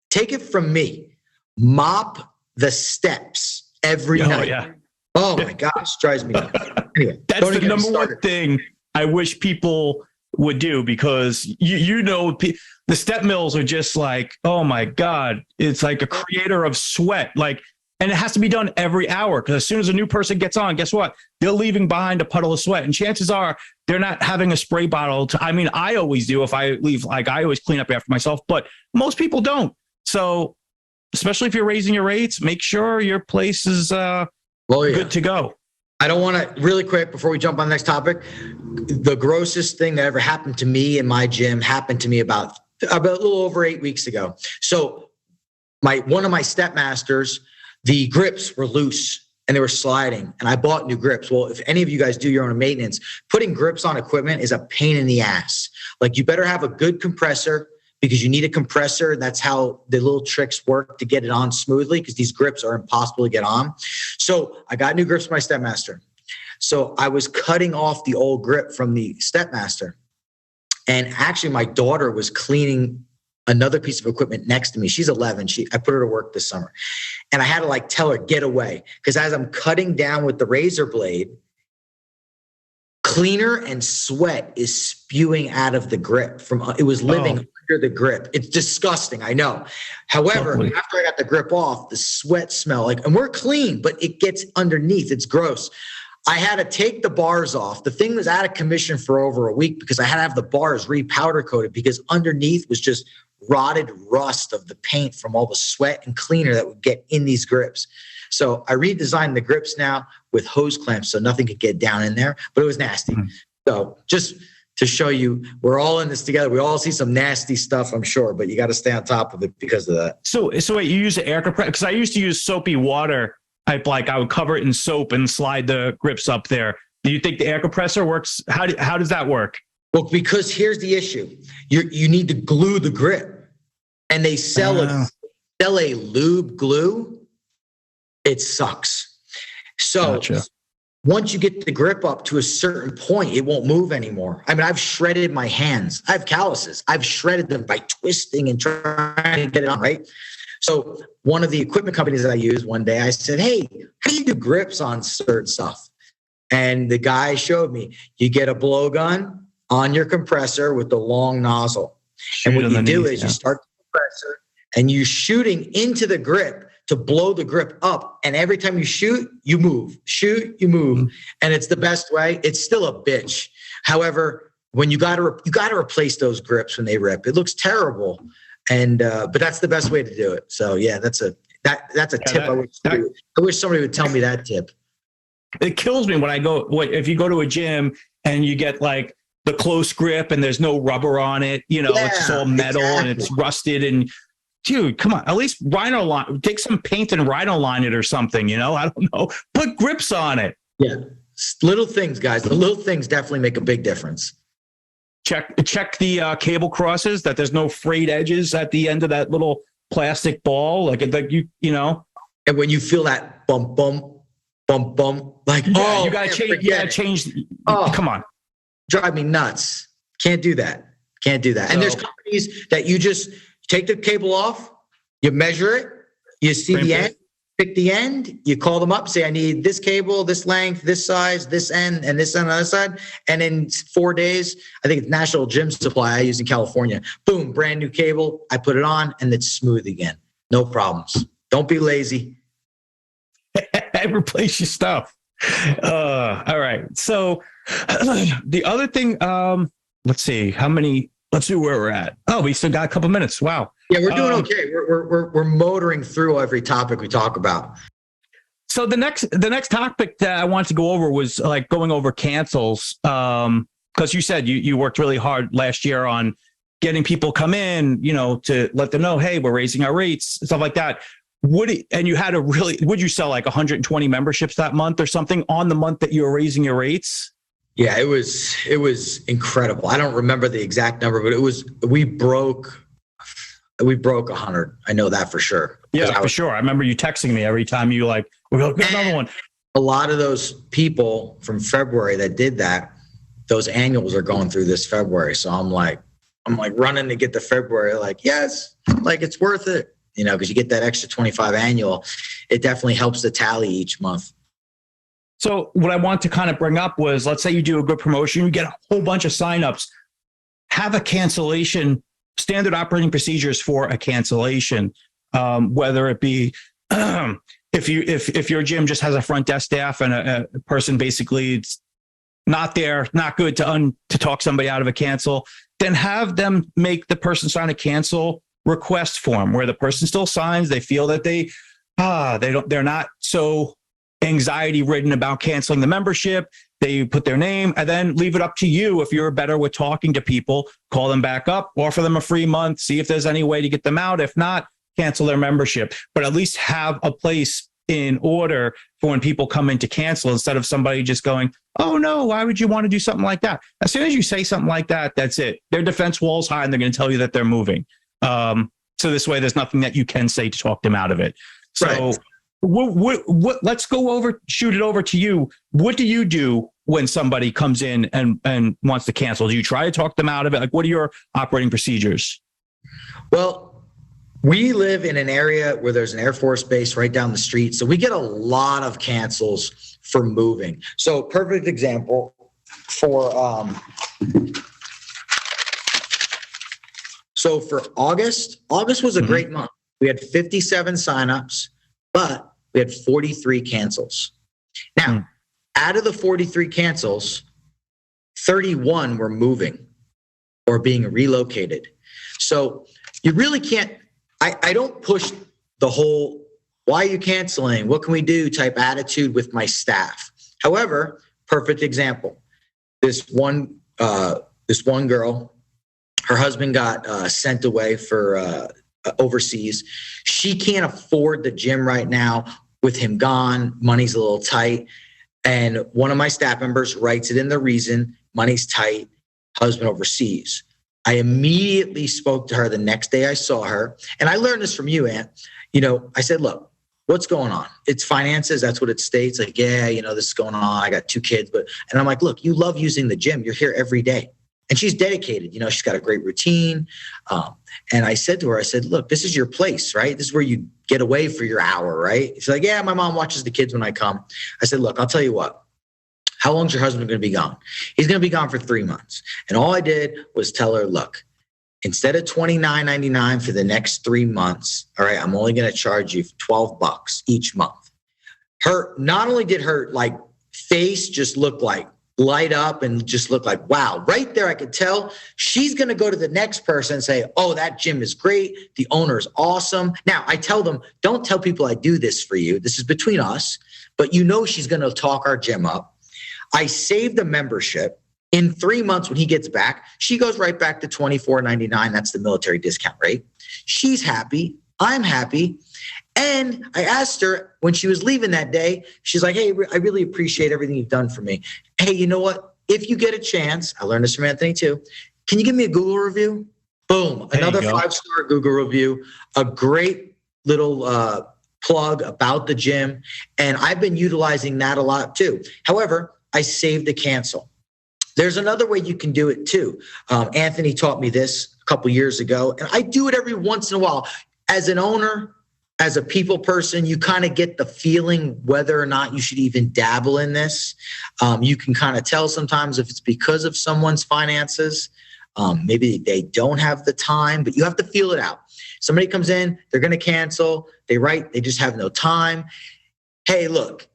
take it from me. Mop the steps every night. Yeah. Oh my gosh, drives me nuts. Anyway, that's the number one thing I wish people would do because the step mills are just like, oh my God, it's like a creator of sweat. And it has to be done every hour because as soon as a new person gets on, guess what? They're leaving behind a puddle of sweat. And chances are they're not having a spray bottle. I always do if I leave, I always clean up after myself, but most people don't. So especially if you're raising your rates, make sure your place is good to go. I don't want to, really quick, before we jump on the next topic, the grossest thing that ever happened to me in my gym happened to me about a little over 8 weeks ago. So one of my step masters, the grips were loose and they were sliding and I bought new grips. Well, if any of you guys do your own maintenance, putting grips on equipment is a pain in the ass. You better have a good compressor because you need a compressor. That's how the little tricks work to get it on smoothly because these grips are impossible to get on. So I got new grips for my Stepmaster. So I was cutting off the old grip from the Stepmaster. And actually my daughter was cleaning another piece of equipment next to me. She's 11. I put her to work this summer. And I had to tell her, get away. Because as I'm cutting down with the razor blade, cleaner and sweat is spewing out of the grip it was living under the grip. It's disgusting, I know. However, after I got the grip off, the sweat smell, and we're clean, but it gets underneath. It's gross. I had to take the bars off. The thing was out of commission for over a week because I had to have the bars re-powder coated because underneath was just rotted rust of the paint from all the sweat and cleaner that would get in these grips. So I redesigned the grips now with hose clamps so nothing could get down in there, but it was nasty. Mm-hmm. So just to show you, we're all in this together. We all see some nasty stuff, I'm sure, but you got to stay on top of it because of that. So wait, you use the air compressor? Because I used to use soapy water. I would cover it in soap and slide the grips up there. Do you think the air compressor works? How does that work? Well, because here's the issue. You need to glue the grip, and they sell a lube glue. It sucks. So once you get the grip up to a certain point, it won't move anymore. I've shredded my hands. I have calluses. I've shredded them by twisting and trying to get it on, right? So one of the equipment companies that I use one day, I said, hey, how do you do grips on certain stuff? And the guy showed me, you get a blowgun on your compressor with the long nozzle. And what you do is you start the compressor and you're shooting into the grip to blow the grip up. And every time you shoot, you move. Shoot, you move. Mm-hmm. And it's the best way. It's still a bitch. However, when you got to replace those grips when they rip. It looks terrible, and but that's the best way to do it. So yeah, that's a tip. I wish somebody would tell me that tip. It kills me when I go. If you go to a gym and you get like the close grip and there's no rubber on it, it's just all metal and it's rusted. And dude, come on, at least rhino line. Take some paint and rhino line it or something. I don't know. Put grips on it. Yeah, little things, guys. The little things definitely make a big difference. Check the cable crosses, that there's no frayed edges at the end of that little plastic ball, like you know. And when you feel that bump, like you gotta change. You gotta change. Come on, drive me nuts. Can't do that. And there's companies that you just take the cable off, you measure it, you see the end. Pick the end, you call them up, say, I need this cable, this length, this size, this end, and this on the other side. And in 4 days, I think it's National Gym Supply I use in California. Boom, brand new cable. I put it on and it's smooth again. No problems. Don't be lazy. Replace your stuff. All right. So the other thing, let's see where we're at. Oh, we still got a couple minutes. Wow. Yeah, we're doing okay. We're motoring through every topic we talk about. So the next topic that I wanted to go over was like going over cancels. Because you said you worked really hard last year on getting people come in, to let them know, hey, we're raising our rates, stuff like that. Would you sell like 120 memberships that month or something on the month that you were raising your rates? Yeah, it was incredible. I don't remember the exact number, but we broke 100. I know that for sure. Yeah, for sure. I remember you texting me every time you we're going to another one. A lot of those people from February that did that, those annuals are going through this February. So I'm like running to get the February, yes, it's worth it, because you get that extra 25 annual. It definitely helps the tally each month. So what I want to kind of bring up was, let's say you do a good promotion, you get a whole bunch of signups, have a cancellation, standard operating procedures for a cancellation, whether it be if your gym just has a front desk staff and a person basically it's not good to talk somebody out of a cancel, then have them make the person sign a cancel request form where the person still signs. They feel that they're not so anxiety ridden about canceling the membership. They put their name and then leave it up to you. If you're better with talking to people, call them back up, offer them a free month, see if there's any way to get them out. If not, cancel their membership, but at least have a place in order for when people come in to cancel, instead of somebody just going, oh no, why would you want to do something like that? As soon as you say something like that, that's it. Their defense wall's high and they're going to tell you that they're moving. So this way, there's nothing that you can say to talk them out of it. So right. Let's shoot it over to you. What do you do when somebody comes in and wants to cancel? Do you try to talk them out of it? What are your operating procedures? Well, we live in an area where there's an Air Force base right down the street. So we get a lot of cancels for moving. So perfect example for August was a great month. We had 57 signups, but we had 43 cancels. Now, out of the 43 cancels, 31 were moving or being relocated. So you really can't, I don't push the whole, why are you canceling? What can we do type attitude with my staff. However, perfect example. This one girl, her husband got sent away for overseas. She can't afford the gym right now with him gone. Money's a little tight. And one of my staff members writes it in the reason, money's tight, husband overseas. I immediately spoke to her the next day I saw her. And I learned this from you, Ant. I said, look, what's going on? It's finances. That's what it states. Yeah, this is going on. I got 2 kids. And I'm like, look, you love using the gym. You're here every day. And she's dedicated. She's got a great routine. And I said to her, look, this is your place, right? This is where you get away for your hour, right? She's like, yeah, my mom watches the kids when I come. I said, look, I'll tell you what. How long is your husband going to be gone? He's going to be gone for 3 months. And all I did was tell her, look, instead of $29.99 for the next 3 months, all right, I'm only going to charge you $12 each month. Not only did her face just look like light up and just look like, wow, right there. I could tell she's going to go to the next person and say, oh, that gym is great. The owner is awesome. Now I tell them, don't tell people I do this for you. This is between us, but she's going to talk our gym up. I save the membership. In 3 months, when he gets back, she goes right back to $24.99. That's the military discount rate. She's happy. I'm happy. And I asked her when she was leaving that day, she's like, hey, I really appreciate everything you've done for me. Hey, you know what? If you get a chance, I learned this from Anthony too. Can you give me a Google review? Boom. Another 5-star Google review, a great little plug about the gym. And I've been utilizing that a lot too. However, I saved a cancel. There's another way you can do it too. Anthony taught me this a couple years ago, and I do it every once in a while. As an owner, as a people person, you kind of get the feeling whether or not you should even dabble in this. You can kind of tell sometimes if it's because of someone's finances. Maybe they don't have the time, but you have to feel it out. Somebody comes in, they're going to cancel. They just have no time. Hey, look,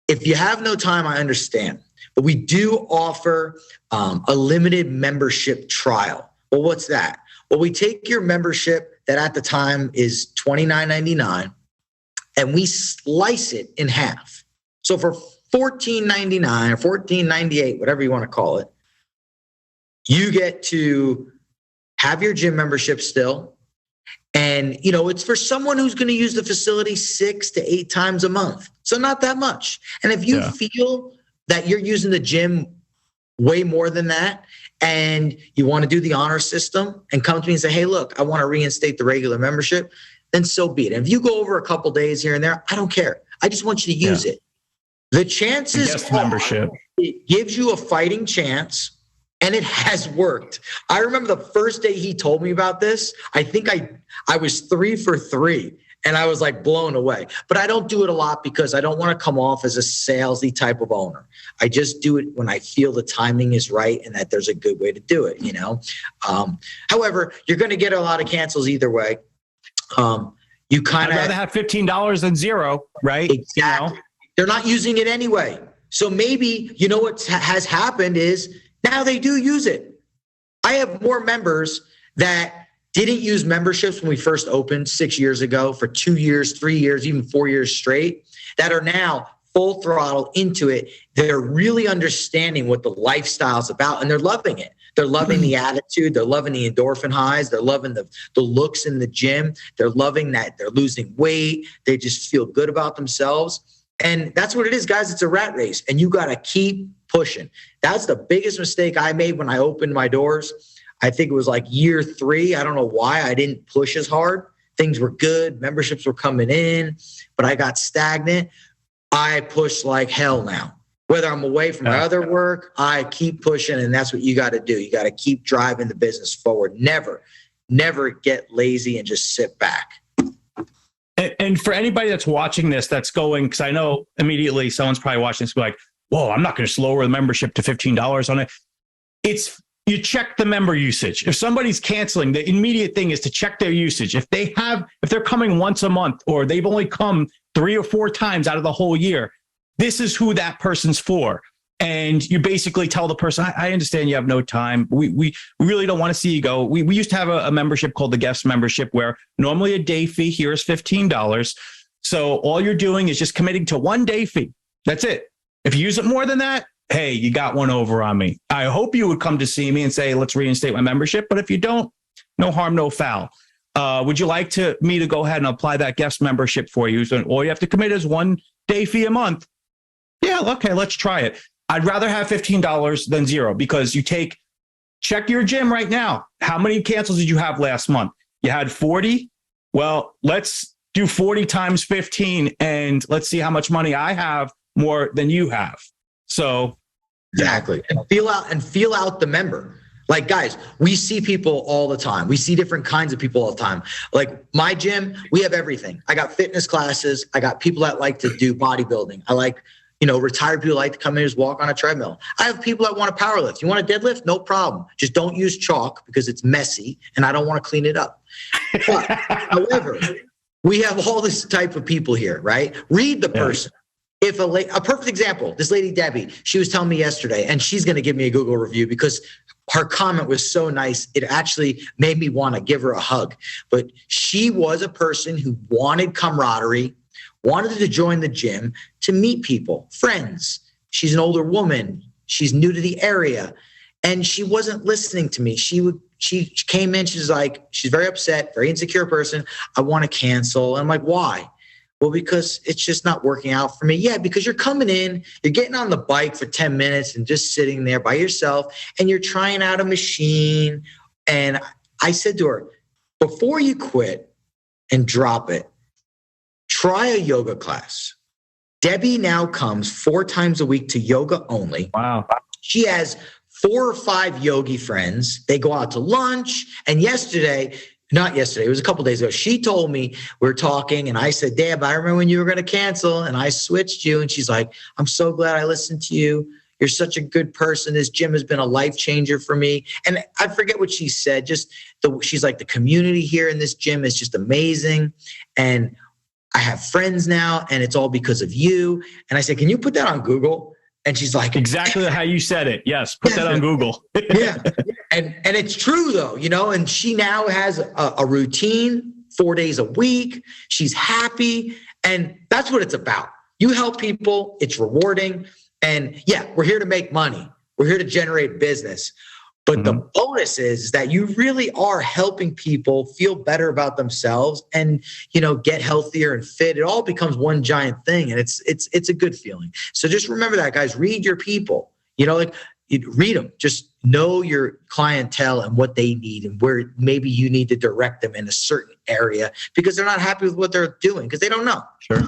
if you have no time, I understand. But we do offer a limited membership trial. Well, what's that? Well, we take your membership that at the time is $29.99 and we slice it in half. So for $14.99 or $14.98, whatever you want to call it, you get to have your gym membership still. And, it's for someone who's going to use the facility 6 to 8 times a month. So not that much. And if you feel that you're using the gym way more than that, and you want to do the honor system and come to me and say, hey, look, I want to reinstate the regular membership, then so be it. And if you go over a couple days here and there, I don't care. I just want you to use it. The chances membership, it gives you a fighting chance, and it has worked. I remember the first day he told me about this, I think I was 3 for 3. And I was like blown away. But I don't do it a lot because I don't want to come off as a salesy type of owner. I just do it when I feel the timing is right and that there's a good way to do it, However, you're going to get a lot of cancels either way. You kind of rather have $15 than zero, right? Exactly. They're not using it anyway. So maybe, what has happened is now they do use it. I have more members that didn't use memberships when we first opened 6 years ago for 2 years, 3 years, even 4 years straight, that are now full throttle into it. They're really understanding what the lifestyle is about, and they're loving it. They're loving the attitude. They're loving the endorphin highs. They're loving the looks in the gym. They're loving that they're losing weight. They just feel good about themselves. And that's what it is, guys. It's a rat race, and you got to keep pushing. That's the biggest mistake I made when I opened my doors. I think it was like year 3. I don't know why I didn't push as hard. Things were good. Memberships were coming in, but I got stagnant. I push like hell now. Whether I'm away from my other work, I keep pushing, and that's what you got to do. You got to keep driving the business forward. Never get lazy and just sit back. And for anybody that's watching this, that's going, because I know immediately someone's probably watching this, be like, whoa, I'm not going to lower the membership to $15 on it. You check the member usage. If somebody's canceling, the immediate thing is to check their usage. If they're coming once a month, or they've only come 3 or 4 times out of the whole year, this is who that person's for. And you basically tell the person, I understand you have no time. We really don't want to see you go. We used to have a membership called the guest membership, where normally a day fee here is $15. So all you're doing is just committing to 1 day fee. That's it. If you use it more than that, hey, you got one over on me. I hope you would come to see me and say, let's reinstate my membership. But if you don't, no harm, no foul. Would you like me to go ahead and apply that guest membership for you? So all you have to commit is 1 day fee a month. Yeah, okay, let's try it. I'd rather have $15 than zero, because check your gym right now. How many cancels did you have last month? You had 40? Well, let's do 40 times 15, and let's see how much money I have more than you have. So exactly. And feel out the member. Like, guys, we see people all the time. We see different kinds of people all the time. Like my gym, we have everything. I got fitness classes. I got people that like to do bodybuilding. I like, retired people like to come in and just walk on a treadmill. I have people that want to power lift. You want to deadlift? No problem. Just don't use chalk because it's messy and I don't want to clean it up. But, however, we have all this type of people here, right? Read the person. if a perfect example, this lady, Debbie, she was telling me yesterday, and she's going to give me a Google review because her comment was so nice. It actually made me want to give her a hug. But she was a person who wanted camaraderie, wanted to join the gym to meet people, friends. She's an older woman. She's new to the area. And she wasn't listening to me. She came in, she's like, she's very upset, very insecure person. I want to cancel. And I'm like, why? Well, because it's just not working out for me. Yeah, because you're coming in, you're getting on the bike for 10 minutes and just sitting there by yourself, and you're trying out a machine. And I said to her, before you quit and drop it, try a yoga class. Debbie now comes 4 times a week to yoga only. Wow. She has 4 or 5 yogi friends. They go out to lunch. And not yesterday, it was a couple days ago, she told me, we're talking, and I said, Deb, I remember when you were going to cancel, and I switched you. And she's like, I'm so glad I listened to you. You're such a good person. This gym has been a life changer for me. And I forget what she said. She's like, the community here in this gym is just amazing. And I have friends now, and it's all because of you. And I said, can you put that on Google? And she's like, exactly how you said it. Yes. Put that on Google. Yeah. And it's true though, and she now has a routine 4 days a week. She's happy. And that's what it's about. You help people. It's rewarding. And yeah, we're here to make money. We're here to generate business. But the bonus is that you really are helping people feel better about themselves and, get healthier and fit. It all becomes one giant thing. And it's a good feeling. So just remember that, guys. Read your people, read them. Just know your clientele and what they need and where maybe you need to direct them in a certain area because they're not happy with what they're doing because they don't know. Sure.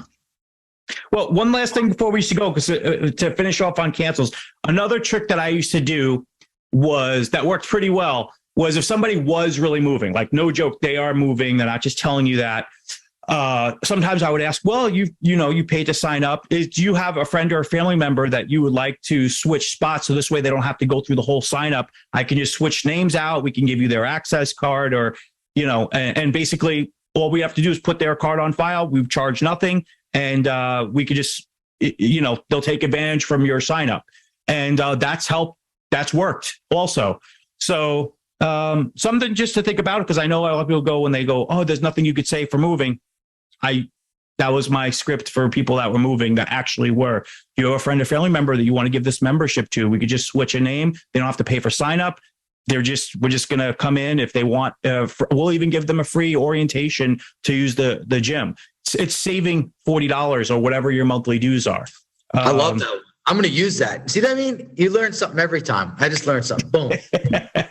Well, one last thing before we should go, because to finish off on cancels, another trick that I used to do that worked pretty well was if somebody was really moving, like no joke, they are moving. They're not just telling you that. Sometimes I would ask, well, you paid to sign up. Do you have a friend or a family member that you would like to switch spots? So this way they don't have to go through the whole sign up. I can just switch names out. We can give you their access card or, and basically all we have to do is put their card on file. We charge nothing. And we could just, they'll take advantage from your sign up. And that's helped. That's worked also. So something just to think about, because I know a lot of people go when they go, oh, there's nothing you could say for moving. That was my script for people that were moving that actually were. If you have a friend or family member that you want to give this membership to, we could just switch a name. They don't have to pay for sign up. We're just going to come in if they want. We'll even give them a free orientation to use the gym. It's saving $40 or whatever your monthly dues are. I love that. I'm going to use that. See what I mean? You learn something every time. I just learned something. Boom.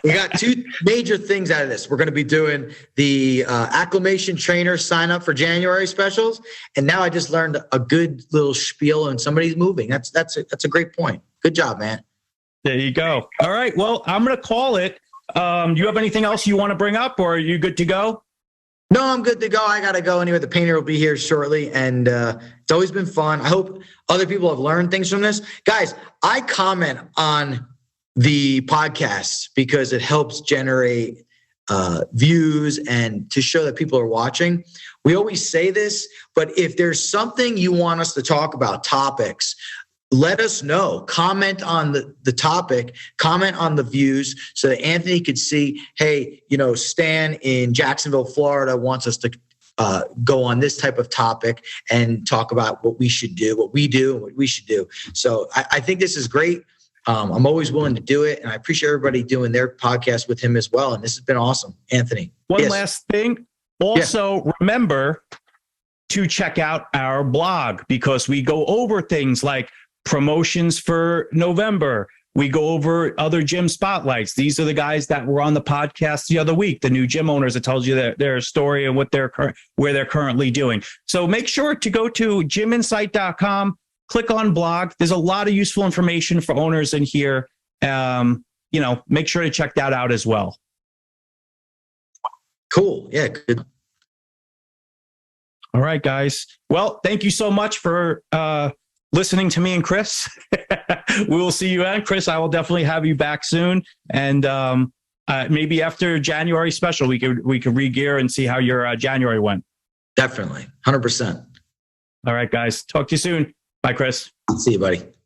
We got 2 major things out of this. We're going to be doing the acclimation trainer sign up for January specials. And now I just learned a good little spiel on somebody's moving. That's a great point. Good job, man. There you go. All right. Well, I'm going to call it. Do you have anything else you want to bring up or are you good to go? No, I'm good to go. I got to go anyway. The painter will be here shortly. And it's always been fun. I hope other people have learned things from this. Guys, I comment on the podcast because it helps generate views and to show that people are watching. We always say this, but if there's something you want us to talk about, topics, let us know. Comment on the topic, comment on the views so that Anthony could see, hey, Stan in Jacksonville, Florida wants us to go on this type of topic and talk about what we should do, what we do, and what we should do. So I think this is great. I'm always willing to do it. And I appreciate everybody doing their podcast with him as well. And this has been awesome. Anthony. One last thing. Also, remember to check out our blog because we go over things like promotions for November. We go over other gym spotlights. These are the guys that were on the podcast the other week, the new gym owners that tells you their story and where they're currently doing. So make sure to go to gyminsight.com, click on blog. There's a lot of useful information for owners in here. Make sure to check that out as well. Cool. Yeah. Good. All right, guys. Well, thank you so much for listening to me and Chris. We will see you and Chris. I will definitely have you back soon. And maybe after January special, we could re-gear and see how your January went. Definitely. 100%. All right, guys. Talk to you soon. Bye, Chris. See you, buddy.